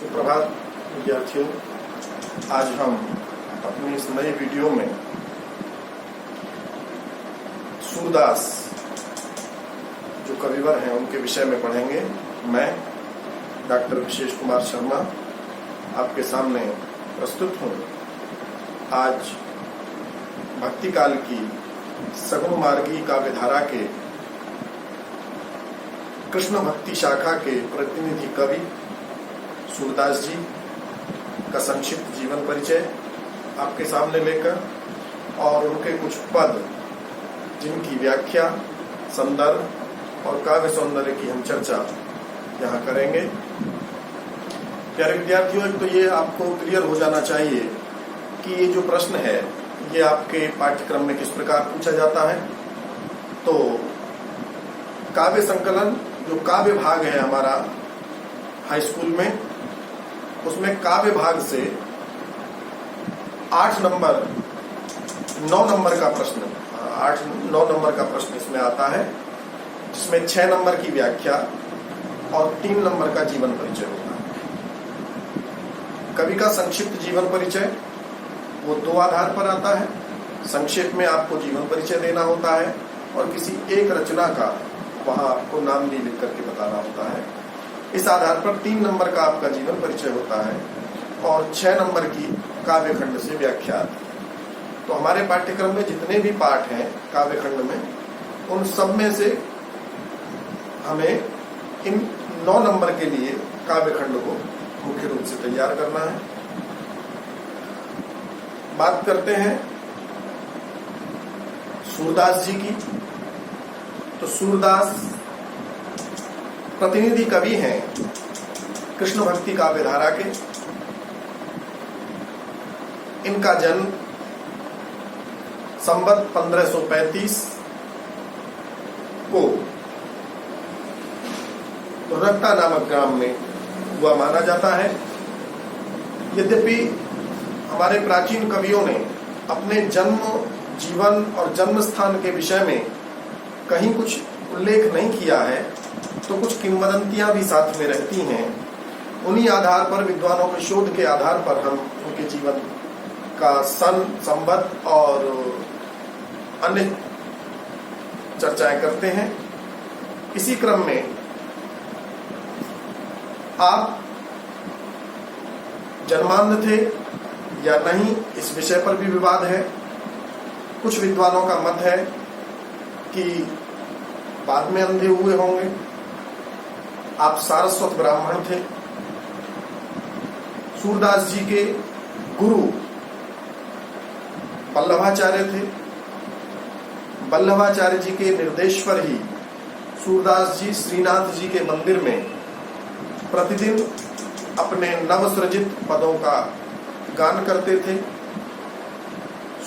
सुप्रभात विद्यार्थियों, आज हम अपनी इस नए वीडियो में सूरदास जो कविवर हैं उनके विषय में पढ़ेंगे। मैं डॉक्टर विशेष कुमार शर्मा आपके सामने प्रस्तुत हूँ। आज भक्ति काल की सगुण मार्गी काव्यधारा के कृष्ण भक्ति शाखा के प्रतिनिधि कवि सूरदास जी का संक्षिप्त जीवन परिचय आपके सामने लेकर और उनके कुछ पद जिनकी व्याख्या, संदर्भ और काव्य सौंदर्य की हम चर्चा यहाँ करेंगे। प्यारे विद्यार्थियों, एक तो ये आपको क्लियर हो जाना चाहिए कि ये जो प्रश्न है ये आपके पाठ्यक्रम में किस प्रकार पूछा जाता है। तो काव्य संकलन जो काव्य भाग है हमारा हाई स्कूल में, उसमें काव्य भाग से 9 नंबर का प्रश्न 8-9 नंबर का प्रश्न इसमें आता है, जिसमें 6 नंबर की व्याख्या और 3 नंबर का जीवन परिचय होता है। कवि का संक्षिप्त जीवन परिचय वो 2 आधार पर आता है। संक्षेप में आपको जीवन परिचय देना होता है और किसी एक रचना का वहां आपको नाम भी लिख करके बताना होता है। इस आधार पर 3 नंबर का आपका जीवन परिचय होता है और 6 नंबर की काव्य खंड से व्याख्या आती है। तो हमारे पाठ्यक्रम में जितने भी पाठ हैं काव्य खंड में, उन सब में से हमें इन 9 नंबर के लिए काव्य खंड को मुख्य रूप से तैयार करना है। बात करते हैं सूरदास जी की। तो सूरदास प्रतिनिधि कवि हैं कृष्ण भक्ति काव्यधारा के। इनका जन्म संवत 1535 को रक्ता नामक ग्राम में हुआ माना जाता है। यद्यपि हमारे प्राचीन कवियों ने अपने जन्म, जीवन और जन्म स्थान के विषय में कहीं कुछ उल्लेख नहीं किया है, तो कुछ किंवदंतियां भी साथ में रहती हैं। उन्हीं आधार पर, विद्वानों के शोध के आधार पर हम उनके जीवन का सन, संवत और अन्य चर्चाएं करते हैं। इसी क्रम में आप जन्मांध थे या नहीं, इस विषय पर भी विवाद है। कुछ विद्वानों का मत है कि बाद में अंधे हुए होंगे। आप सारस्वत ब्राह्मण थे। सूरदास जी के गुरु वल्लभाचार्य थे। वल्लभाचार्य जी के निर्देश पर ही सूरदास जी श्रीनाथ जी के मंदिर में प्रतिदिन अपने नवसृजित पदों का गान करते थे।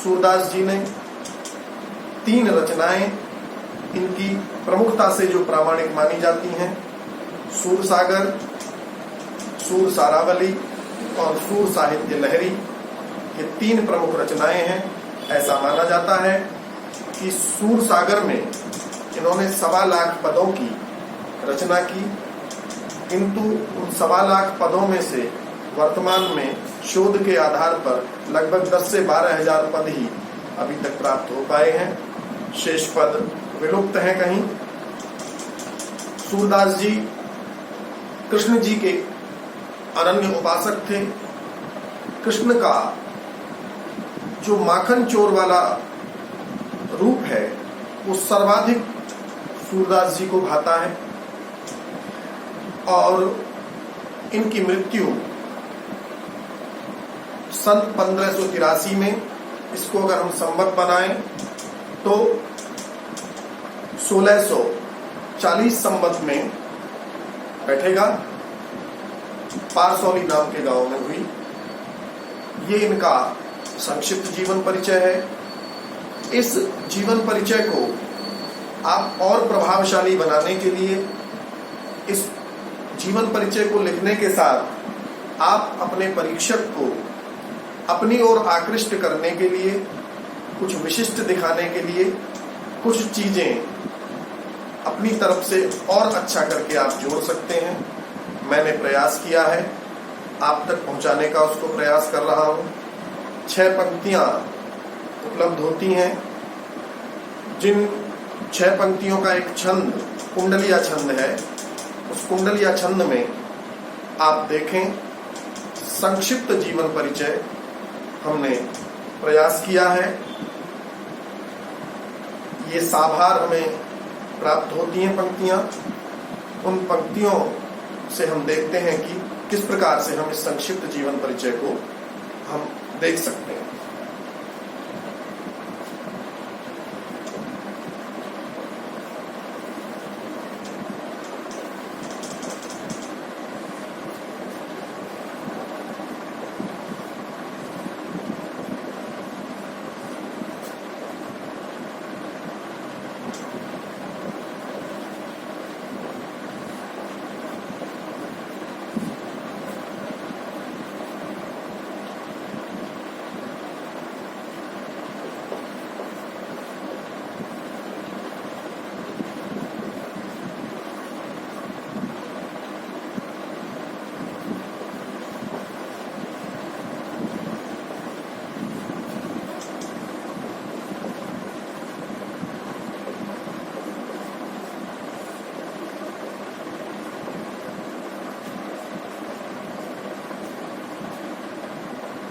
सूरदास जी ने 3 रचनाएं इनकी प्रमुखता से जो प्रामाणिक मानी जाती हैं, सूरसागर, सूर सारावली और सूर साहित्य लहरी, ये 3 प्रमुख रचनाएं हैं। ऐसा माना जाता है कि सूरसागर में इन्होंने 1.25 लाख पदों की रचना की, किंतु उन 1.25 लाख पदों में से वर्तमान में शोध के आधार पर लगभग 10 से 12 हजार पद ही अभी तक प्राप्त हो पाए हैं। शेष पद विलुप्त हैं कहीं। सूरदास जी कृष्ण जी के अनन्य उपासक थे। कृष्ण का जो माखन चोर वाला रूप है वो सर्वाधिक सूरदास जी को भाता है और इनकी मृत्यु सन 1583 में, इसको अगर हम संवत बनाएं तो 1640 संवत में बैठेगा। पारसौली नाम के गांव में हुई। ये इनका संक्षिप्त जीवन परिचय है। इस जीवन परिचय को आप और प्रभावशाली बनाने के लिए, इस जीवन परिचय को लिखने के साथ आप अपने परीक्षक को अपनी ओर आकृष्ट करने के लिए, कुछ विशिष्ट दिखाने के लिए, कुछ चीजें अपनी तरफ से और अच्छा करके आप जोड़ सकते हैं। मैंने प्रयास किया है आप तक पहुंचाने का उसको प्रयास कर रहा हूं। 6 पंक्तियां उपलब्ध होती हैं, जिन 6 पंक्तियों का एक छंद कुंडलिया छंद है। उस कुंडलिया छंद में आप देखें, संक्षिप्त जीवन परिचय हमने प्रयास किया है। ये साभार हमें प्राप्त होती हैं पंक्तियां। उन पंक्तियों से हम देखते हैं कि किस प्रकार से हम इस संक्षिप्त जीवन परिचय को हम देख सकते हैं।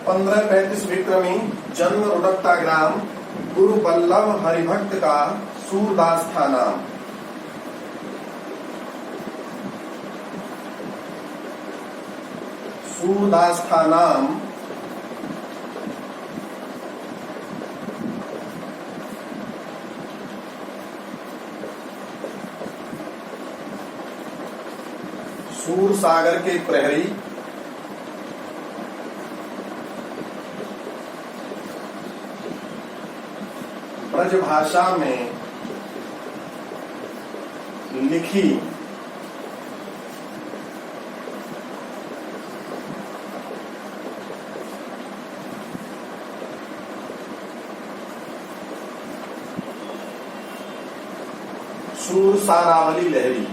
पंद्रह 35 विक्रमी जन्म रुडकता ग्राम, गुरु बल्लभ हरिभक्त का सूरदास था नाम। सूरदास था नाम, सूर सागर के प्रहरी, ब्रज भाषा में लिखी सूर सारावली लहरी।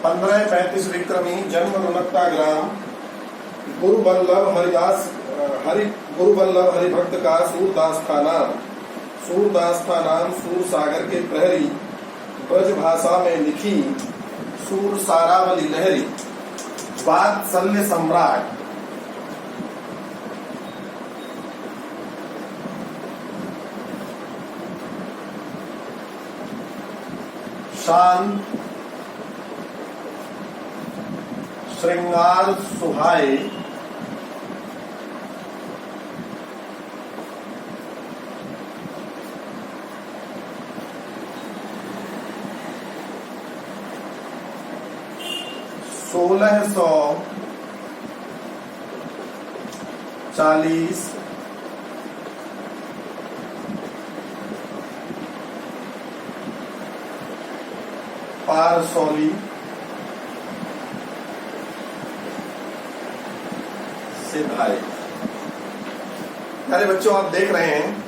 पंद्रह 35 विक्रमी जन्म रुनकता ग्राम, गुरु बल्लभ हरिभक्त का सूरदास था नाम। सूरदास था नाम, सूर सागर के प्रहरी, ब्रज भाषा में लिखी सूर सारावली लहरी। वात्सल्य सम्राट, शांत श्रृंगार सुहाए, सोलह 1640 पारसौली से भाई। प्यारे बच्चों, आप देख रहे हैं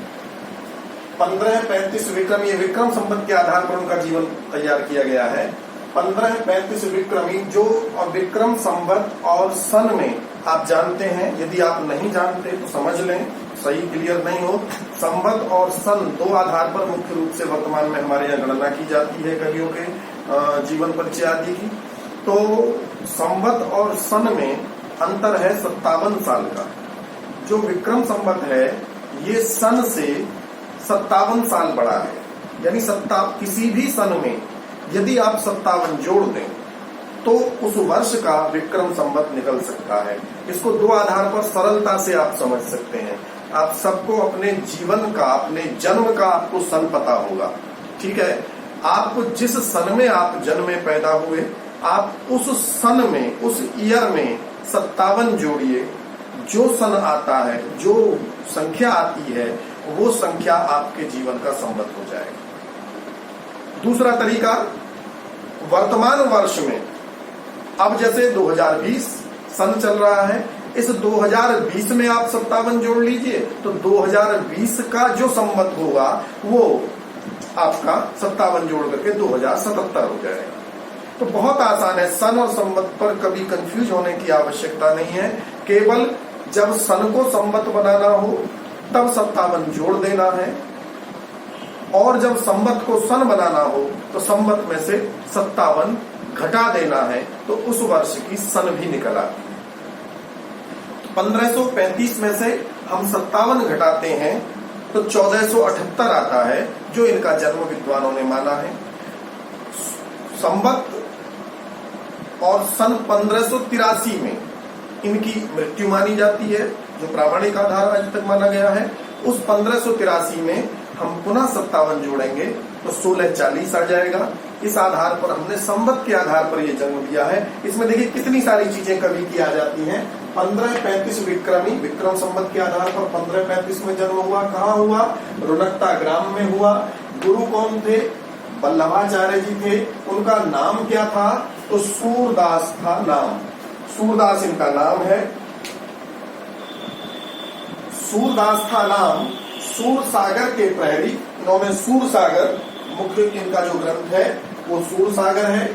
1535 विक्रम, ये विक्रम संवत के आधार पर उनका जीवन तैयार किया गया है। 1535 विक्रमी, जो विक्रम संवत और सन में आप जानते हैं, यदि आप नहीं जानते तो समझ लें, सही क्लियर नहीं हो। संवत और सन दो आधार पर मुख्य रूप से वर्तमान में हमारे यहाँ गणना की जाती है कवियों के जीवन परिचय आदि की। तो संवत और सन में अंतर है 57 साल का। जो विक्रम संवत है ये सन से 57 साल बड़ा है, यानी किसी भी सन में यदि आप 57 जोड़ दें तो उस वर्ष का विक्रम संवत निकल सकता है। इसको दो आधार पर सरलता से आप समझ सकते हैं। आप सबको अपने जीवन का, अपने जन्म का आपको सन पता होगा, ठीक है। आपको जिस सन में आप जन्मे पैदा हुए, आप उस सन में, उस ईयर में 57 जोड़िए। जो सन आता है, जो संख्या आती है, वो संख्या आपके जीवन का संवत हो जाएगा। दूसरा तरीका, वर्तमान वर्ष में, अब जैसे 2020 सन चल रहा है, इस 2020 में आप 57 जोड़ लीजिए तो 2020 का जो संवत होगा वो आपका 57 जोड़ करके 2077 हो जाएगा। तो बहुत आसान है, सन और संवत पर कभी कंफ्यूज होने की आवश्यकता नहीं है। केवल जब सन को संवत बनाना हो तब 57 जोड़ देना है, और जब संवत को सन बनाना हो तो संवत में से 57 घटा देना है, तो उस वर्ष की सन भी निकल आती है। 1535 में से हम 57 घटाते हैं तो 1478 आता है, जो इनका जन्म विद्वानों ने माना है। संवत और सन 1583 में इनकी मृत्यु मानी जाती है, जो प्रामाणिक आधार आज तक माना गया है। उस 1583 में हम पुनः 57 जोड़ेंगे तो 1640 आ जाएगा। इस आधार पर हमने संवत के आधार पर यह जन्म दिया है। इसमें देखिए कितनी सारी चीजें कभी की आ जाती हैं। 1535 विक्रमी, विक्रम संवत के आधार पर 1535 में जन्म हुआ। कहाँ हुआ? रुनकता ग्राम में हुआ। गुरु कौन थे? वल्लभाचार्य जी थे। उनका नाम क्या था? तो सूरदास था नाम। सूरदास इनका नाम है। सूरदास था नाम। सूर सागर के प्रहरी, इन्होंने सूर सागर, मुख्य इनका जो ग्रंथ है वो सूर सागर है।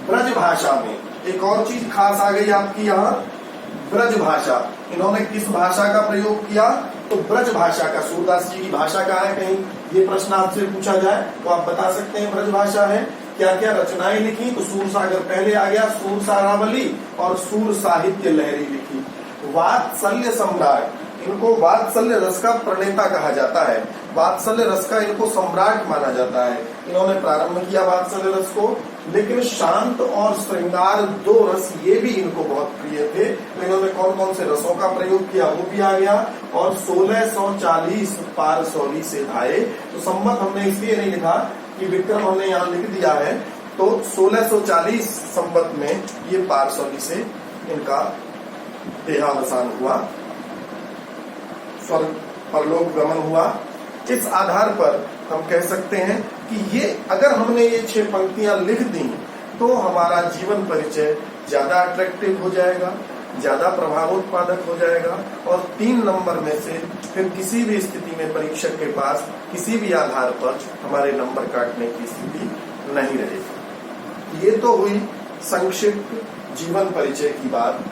ब्रज भाषा में एक और चीज खास आ गई आपकी यहाँ, ब्रज भाषा। इन्होंने किस भाषा का प्रयोग किया? तो ब्रज भाषा का। सूरदास जी की भाषा कहाँ है? कहीं ये प्रश्न आपसे पूछा जाए तो आप बता सकते हैं ब्रज भाषा है। क्या क्या रचनाएं लिखी? तो सूर सागर पहले आ गया, सूर सारावली और सूर साहित्य लहरी लिखी। वात्सल्य सम्राट, इनको वात्सल्य रस का प्रणेता कहा जाता है। वात्सल्य रस का इनको सम्राट माना जाता है। इन्होंने प्रारंभ किया वात्सल्य रस को, लेकिन शांत और श्रृंगार दो रस ये भी इनको बहुत प्रिय थे। तो इन्होंने कौन कौन से रसों का प्रयोग किया वो भी आ गया। और 1640 पारसौली से धाये। तो संवत हमने इसलिए नहीं लिखा कि विक्रम हमने यहाँ लिख दिया है, तो 1640 संवत में ये पारसौली से इनका देहावसान हुआ, स्वर्ग परलोक गमन हुआ। इस आधार पर हम कह सकते हैं कि ये अगर हमने ये 6 पंक्तियां लिख दी तो हमारा जीवन परिचय ज्यादा अट्रैक्टिव हो जाएगा, ज्यादा प्रभावोत्पादक हो जाएगा। और 3 नंबर में से फिर किसी भी स्थिति में परीक्षक के पास किसी भी आधार पर हमारे नंबर काटने की स्थिति नहीं रहेगी। ये तो हुई संक्षिप्त जीवन परिचय की बात।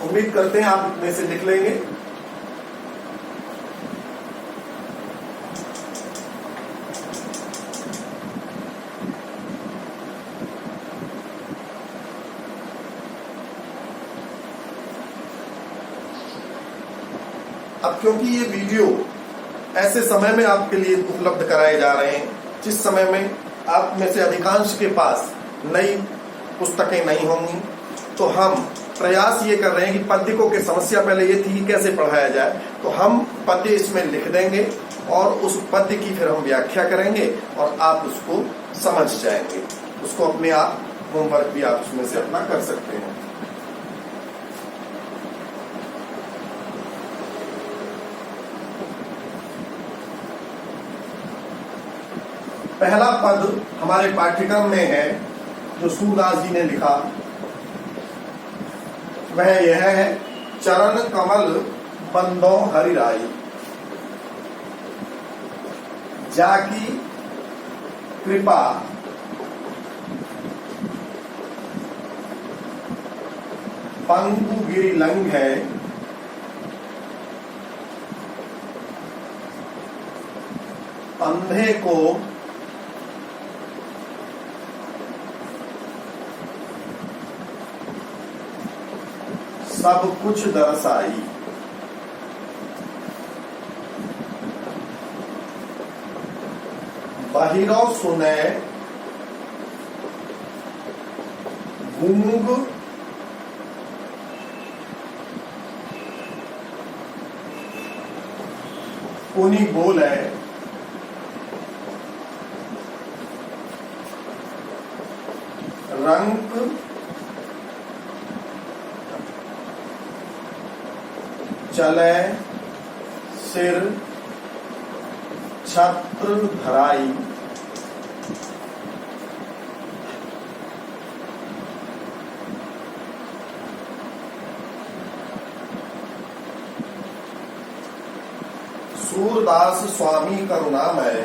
उम्मीद करते हैं आप इतने से लिख लेंगे। अब क्योंकि ये वीडियो ऐसे समय में आपके लिए उपलब्ध कराए जा रहे हैं जिस समय में आप में से अधिकांश के पास नई पुस्तकें नहीं होंगी, तो हम प्रयास ये कर रहे हैं कि पद्यकों की समस्या पहले ये थी कि कैसे पढ़ाया जाए, तो हम पद्य इसमें लिख देंगे और उस पद्य की फिर हम व्याख्या करेंगे और आप उसको समझ जाएंगे। उसको अपने आप होमवर्क भी आप उसमें से अपना कर सकते हैं। पहला पद हमारे पाठ्यक्रम में है जो सूरदास जी ने लिखा, वह यह है, चरण कमल बंदो हरिराई, जाकी कृपा पंगु गिरि लंग है, अंधे को सब कुछ दर्शाई। बाहिरो सुने गूंग पुनि बोले, रंग चले सिर छत्र धराई। सूरदास स्वामी का नाम है।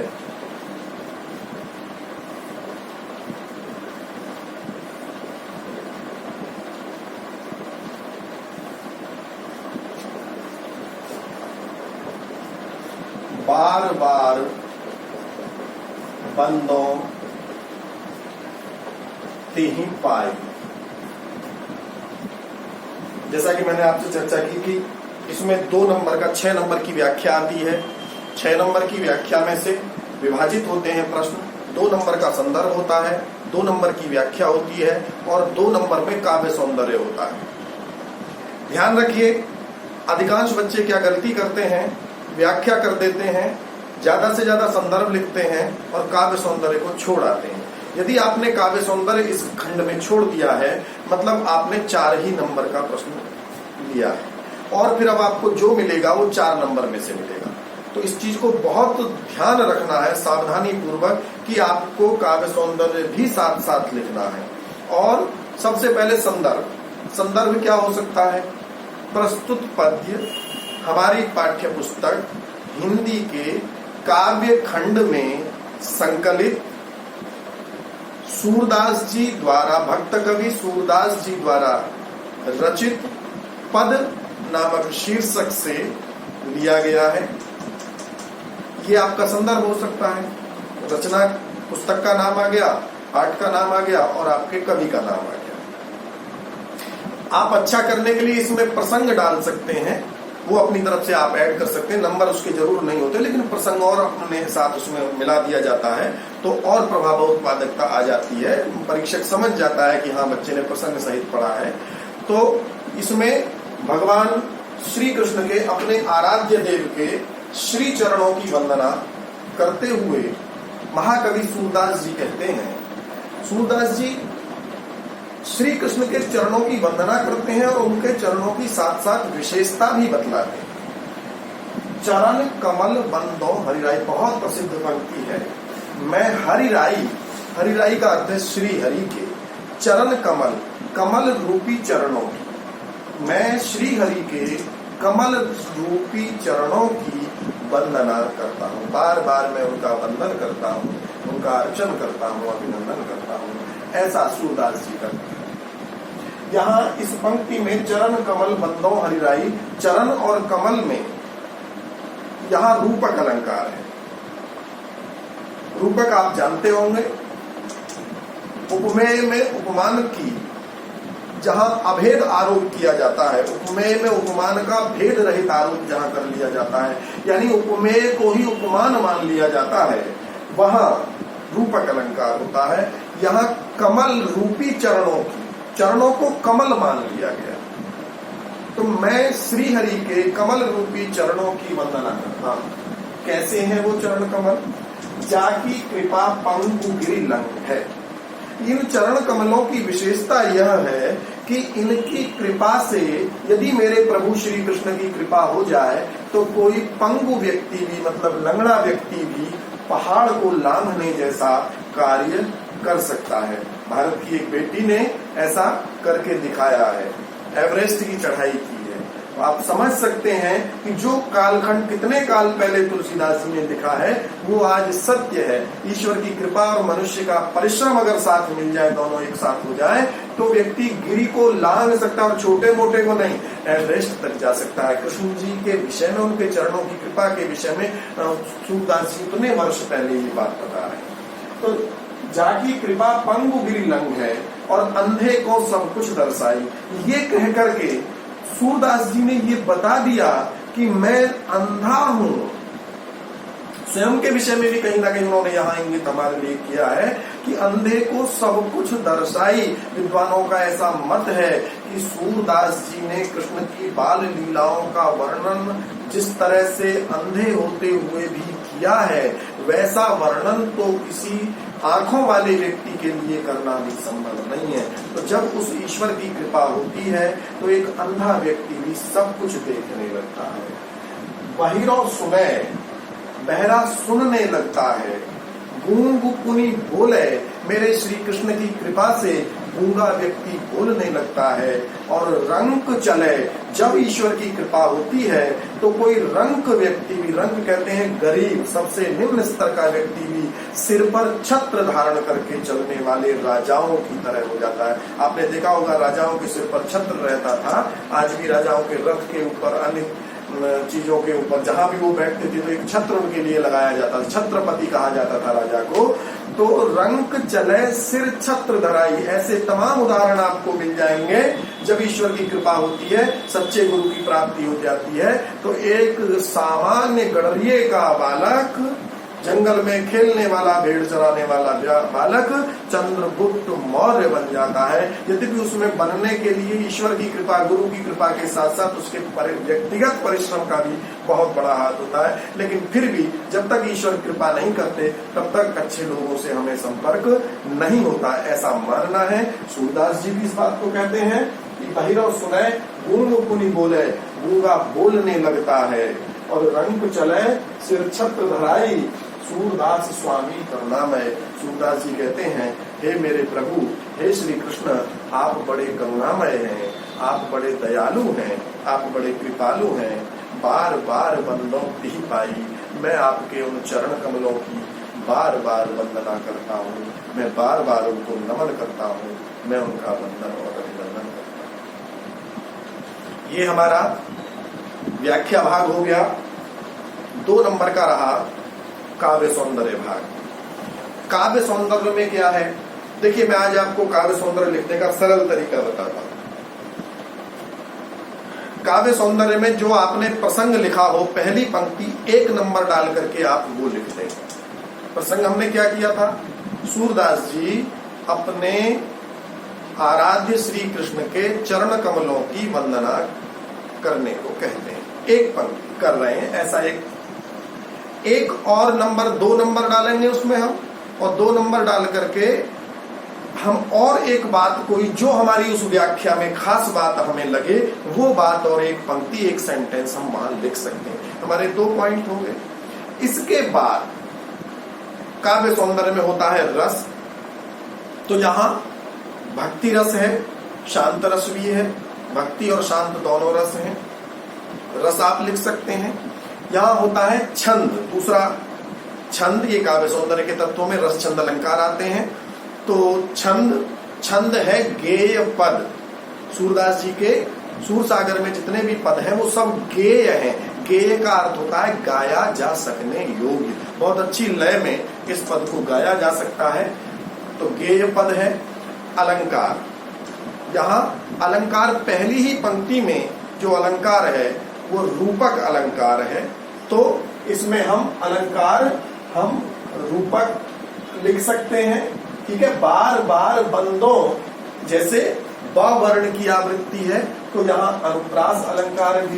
बंदों तिहि पाई। जैसा कि मैंने आपसे चर्चा की कि इसमें 2 नंबर का 6 नंबर की व्याख्या आती है। 6 नंबर की व्याख्या में से विभाजित होते हैं प्रश्न। 2 नंबर का संदर्भ होता है, 2 नंबर की व्याख्या होती है और 2 नंबर में काव्य सौंदर्य होता है। ध्यान रखिए, अधिकांश बच्चे क्या गलती करते हैं, व्याख्या कर देते हैं, ज्यादा से ज्यादा संदर्भ लिखते हैं और काव्य सौंदर्य को छोड़ आते हैं। यदि आपने काव्य सौंदर्य इस खंड में छोड़ दिया है, मतलब आपने 4 ही नंबर का प्रश्न लिया है और फिर अब आपको जो मिलेगा वो 4 नंबर में से मिलेगा। तो इस चीज को बहुत ध्यान रखना है सावधानी पूर्वक कि आपको काव्य सौंदर्य भी साथ साथ लिखना है। और सबसे पहले संदर्भ क्या हो सकता है? प्रस्तुत पद्य हमारी पाठ्य पुस्तक हिंदी के काव्य खंड में संकलित सूरदास जी द्वारा, भक्त कवि सूरदास जी द्वारा रचित पद नामक शीर्षक से लिया गया है। ये आपका संदर्भ हो सकता है। रचना पुस्तक का नाम आ गया, पाठ का नाम आ गया और आपके कवि का नाम आ गया। आप अच्छा करने के लिए इसमें प्रसंग डाल सकते हैं, वो अपनी तरफ से आप ऐड कर सकते हैं। नंबर उसके जरूर नहीं होते, लेकिन प्रसंग और अपने साथ उसमें मिला दिया जाता है तो और प्रभाव उत्पादकता आ जाती है। परीक्षक समझ जाता है कि हाँ, बच्चे ने प्रसंग सहित पढ़ा है। तो इसमें भगवान श्री कृष्ण के अपने आराध्य देव के श्री चरणों की वंदना करते हुए महाकवि सूरदास जी कहते हैं, सूरदास जी श्री कृष्ण के चरणों की वंदना करते हैं और उनके चरणों की साथ साथ विशेषता भी बतलाते हैं। चरण कमल बंदो हरिराई, बहुत प्रसिद्ध पंक्ति है। मैं हरिराई का अर्थ है श्री हरि के चरण कमल, कमल रूपी चरणों की, मैं श्री हरि के कमल रूपी चरणों की वंदना करता हूँ। बार बार मैं उनका वंदन करता हूँ, उनका अर्चन करता हूँ, अभिनंदन करता हूँ। ऐसा सूरदास जी करते हैं। यहाँ इस पंक्ति में चरण कमल बंदो हरिराई, चरण और कमल में यहाँ रूपक अलंकार है। रूपक आप जानते होंगे, उपमेय में उपमान की जहां अभेद आरोप किया जाता है, उपमेय में उपमान का भेद रहित आरोप जहां कर लिया जाता है, यानी उपमेय को ही उपमान मान लिया जाता है, वहां रूपक अलंकार होता है। यहाँ कमल रूपी चरणों को कमल मान लिया गया। तो मैं श्री हरि के कमल रूपी चरणों की वंदना करता हूं। कैसे हैं वो चरण कमल? जाकी कृपा पंगु गिरि लंग है। इन चरण कमलों की विशेषता यह है कि इनकी कृपा से यदि मेरे प्रभु श्री कृष्ण की कृपा हो जाए तो कोई पंगु व्यक्ति भी, मतलब लंगड़ा व्यक्ति भी पहाड़ को लांघने जैसा कार्य कर सकता है। भारत की एक बेटी ने ऐसा करके दिखाया है, एवरेस्ट की चढ़ाई की है। तो आप समझ सकते हैं कि जो कालखंड कितने काल पहले तुलसीदास जी ने लिखा है वो आज सत्य है। ईश्वर की कृपा और मनुष्य का परिश्रम अगर साथ मिल जाए, दोनों एक साथ हो जाए, तो व्यक्ति गिरि को लांघ सकता है और छोटे मोटे को नहीं, एवरेस्ट तक जा सकता है। कृष्ण जी के विषय में, उनके चरणों की कृपा के विषय में सूरदास जी इतने वर्ष पहले ये बात बता रहे हैं। तो जाकी कृपा पंगु गिरि लंग है और अंधे को सब कुछ दर्शाई, ये कह करके सूरदास जी ने ये बता दिया कि मैं अंधा हूं। स्वयं के विषय में भी कहीं ना कहीं उन्होंने यहाँ इंगित हमारे लिए किया है कि अंधे को सब कुछ दर्शाई। विद्वानों का ऐसा मत है कि सूरदास जी ने कृष्ण की बाल लीलाओं का वर्णन जिस तरह से अंधे होते हुए भी किया है, वैसा वर्णन तो किसी आंखों वाले व्यक्ति के लिए करना भी संभव नहीं है। तो जब उस ईश्वर की कृपा होती है तो एक अंधा व्यक्ति भी सब कुछ देखने लगता है। बहिरो सुने, बहरा सुनने लगता है। गूंग पुनी बोले, मेरे श्री कृष्ण की कृपा से गूंगा व्यक्ति बोलने लगता है। और रंक चले, जब ईश्वर की कृपा होती है तो कोई रंक व्यक्ति भी, रंक कहते हैं गरीब, सबसे निम्न स्तर का व्यक्ति भी सिर पर छत्र धारण करके चलने वाले राजाओं की तरह हो जाता है। आपने देखा होगा राजाओं के सिर पर छत्र रहता था, आज भी राजाओं के रथ के ऊपर अन्य चीजों के ऊपर जहां भी वो बैठते थे तो एक छत्र उनके लिए लगाया जाता था, छत्रपति कहा जाता था राजा को। तो रंक चले सिर छत्र धराई, ऐसे तमाम उदाहरण आपको मिल जाएंगे। जब ईश्वर की कृपा होती है, सच्चे गुरु की प्राप्ति हो जाती है, तो एक सामान्य गड़रिये का बालक, जंगल में खेलने वाला, भेड़ चराने वाला बालक चंद्रगुप्त मौर्य बन जाता है। यद्यपि उसमें बनने के लिए ईश्वर की कृपा, गुरु की कृपा के साथ साथ उसके व्यक्तिगत परिश्रम का भी बहुत बड़ा हाथ होता है, लेकिन फिर भी जब तक ईश्वर कृपा नहीं करते तब तक अच्छे लोगों से हमें संपर्क नहीं होता, ऐसा मानना है। सूरदास जी भी इस बात को कहते हैं कि बहिरव सुने गूंग पुनि बोले, गूंगा बोलने लगता है, और रंग चले सिर छत्र धराई, सूरदास स्वामी करुणामय। सूरदास जी कहते हैं, हे मेरे प्रभु, हे श्री कृष्ण, आप बड़े करुणामय हैं, आप बड़े दयालु हैं, आप बड़े कृपालु हैं। बार बार बंदों की पाई, मैं आपके उन चरण कमलों की बार बार वंदना करता हूँ, मैं बार बार उनको नमन करता हूँ, मैं उनका वंदन और अभिनंदन करता हूँ। ये हमारा व्याख्या भाग हो गया। 2 नंबर का रहा काव्य सौंदर्य भाग। काव्य सौंदर्य में क्या है, देखिए मैं आज आपको काव्य सौंदर्य लिखने का सरल तरीका बताता हूं। काव्य सौंदर्य में जो आपने प्रसंग लिखा हो, पहली पंक्ति 1 नंबर डाल करके आप वो लिख दें। प्रसंग हमने क्या किया था, सूरदास जी अपने आराध्य श्री कृष्ण के चरण कमलों की वंदना करने को कहते हैं, एक पंक्ति कर रहे हैं, ऐसा एक और नंबर 2 नंबर डालेंगे उसमें हम, और 2 नंबर डाल करके हम और एक बात, कोई जो हमारी उस व्याख्या में खास बात हमें लगे, वो बात और एक पंक्ति, एक सेंटेंस हम वहां लिख सकते हैं। हमारे 2 पॉइंट हो गए। इसके बाद काव्य सौंदर्य में होता है रस। तो यहां भक्ति रस है, शांत रस भी है, भक्ति और शांत दोनों रस हैं, रस आप लिख सकते हैं। यहां होता है छंद, दूसरा छंद, ये काव्य सौंदर्य के तत्वों में रस छंद अलंकार आते हैं। तो छंद है गेय पद। सूरदास जी के सूरसागर में जितने भी पद हैं वो सब गेय हैं। गेय का अर्थ होता है गाया जा सकने योग्य, बहुत अच्छी लय में इस पद को गाया जा सकता है, तो गेय पद है। अलंकार, यहाँ अलंकार पहली ही पंक्ति में जो अलंकार है वो रूपक अलंकार है, तो इसमें हम अलंकार हम रूपक लिख सकते हैं। ठीक है, बार बार बंदों, जैसे ब वर्ण की आवृत्ति है तो यहाँ अनुप्रास अलंकार